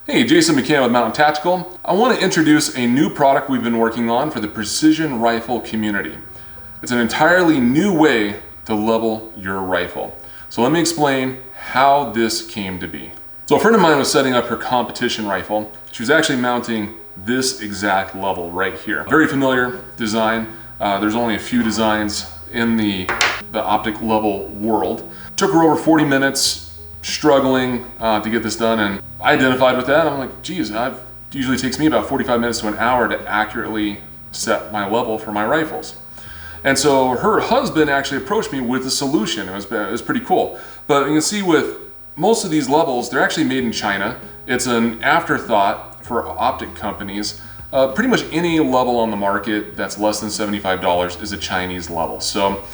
Hey, Jason McCann with Mountain Tactical. I want to introduce a new product we've been working on for the precision rifle community. It's an entirely new way to level your rifle. So let me explain how this came to be. So a friend of mine was setting up her competition rifle. She was actually mounting this exact level right here. Very familiar design. There's only a few designs in the optic level world. Took her over 40 minutes struggling to get this done, and I identified with that. I'm like, geez, it usually takes me about 45 minutes to an hour to accurately set my level for my rifles. And so her husband actually approached me with a solution. It was pretty cool. But you can see with most of these levels, they're actually made in China. It's an afterthought for optic companies. Pretty much any level on the market that's less than $75 is a Chinese level. So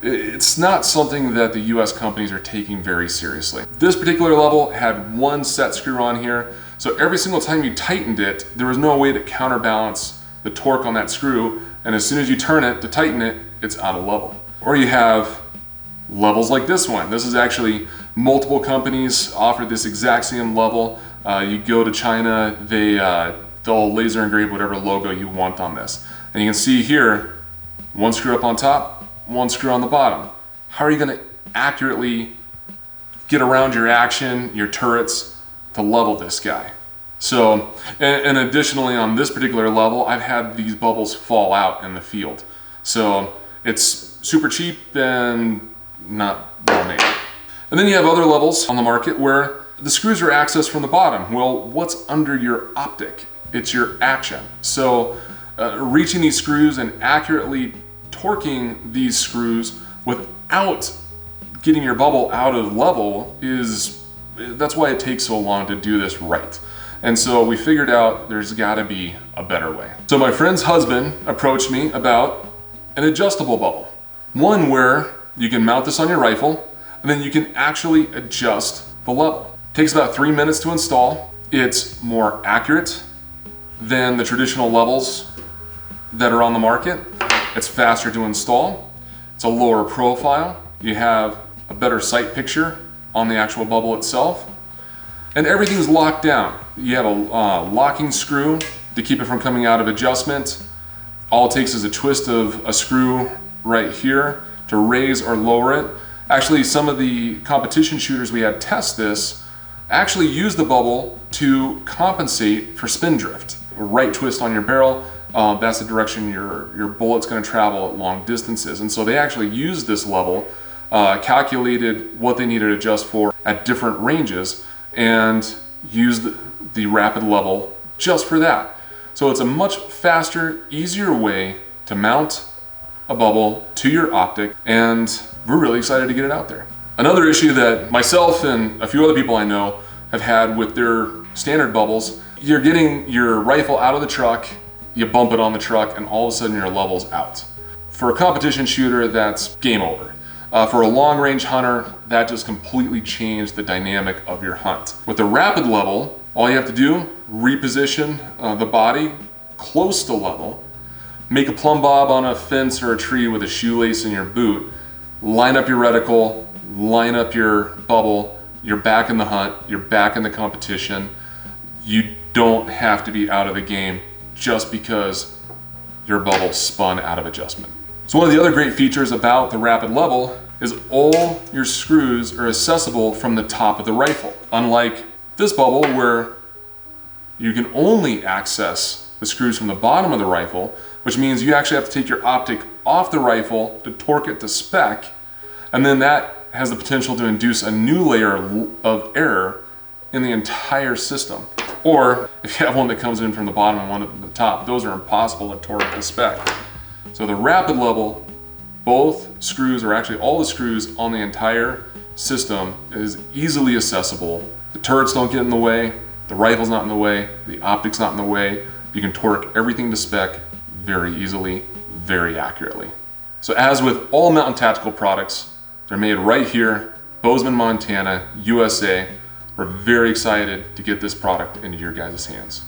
it's not something that the US companies are taking very seriously. This particular level had one set screw on here, so every single time you tightened it, there was no way to counterbalance the torque on that screw, and as soon as you turn it to tighten it, it's out of level. Or you have levels like this one. This is actually multiple companies offer this exact same level. You go to China, they'll laser engrave whatever logo you want on this. And you can see here, one screw up on top, one screw on the bottom. How are you going to accurately get around your action, your turrets, to level this guy? So, and additionally on this particular level, I've had these bubbles fall out in the field. So it's super cheap and not well made. And then you have other levels on the market where the screws are accessed from the bottom. Well, what's under your optic? It's your action. So reaching these screws and accurately torquing these screws without getting your bubble out of level that's why it takes so long to do this right. And so we figured out there's got to be a better way. So my friend's husband approached me about an adjustable bubble. One where you can mount this on your rifle and then you can actually adjust the level. It takes about 3 minutes to install. It's more accurate than the traditional levels that are on the market. It's faster to install. It's a lower profile. You have a better sight picture on the actual bubble itself. And everything's locked down. You have a locking screw to keep it from coming out of adjustment. All it takes is a twist of a screw right here to raise or lower it. Actually, some of the competition shooters we had test this actually use the bubble to compensate for spin drift. A right twist on your barrel, that's the direction your bullet's going to travel at long distances. And so they actually used this level, calculated what they needed to adjust for at different ranges, and used the rapid level just for that. So it's a much faster, easier way to mount a bubble to your optic, and we're really excited to get it out there. Another issue that myself and a few other people I know have had with their standard bubbles, you're getting your rifle out of the truck, you bump it on the truck, and all of a sudden your level's out. For a competition shooter, that's game over. For a long range hunter, that just completely changed the dynamic of your hunt. With the rapid level, all you have to do, reposition the body close to level, make a plumb bob on a fence or a tree with a shoelace in your boot, line up your reticle, line up your bubble, you're back in the hunt, you're back in the competition. You don't have to be out of the game just because your bubble spun out of adjustment. So one of the other great features about the rapid level is all your screws are accessible from the top of the rifle. Unlike this bubble where you can only access the screws from the bottom of the rifle, which means you actually have to take your optic off the rifle to torque it to spec, and then that has the potential to induce a new layer of error in the entire system. Or if you have one that comes in from the bottom and one from the top, those are impossible to torque to spec. So the rapid level, both screws, or actually all the screws on the entire system, is easily accessible. The turrets don't get in the way, the rifle's not in the way, the optic's not in the way. You can torque everything to spec very easily, very accurately. So as with all Mountain Tactical products, they're made right here, Bozeman, Montana, USA. We're very excited to get this product into your guys' hands.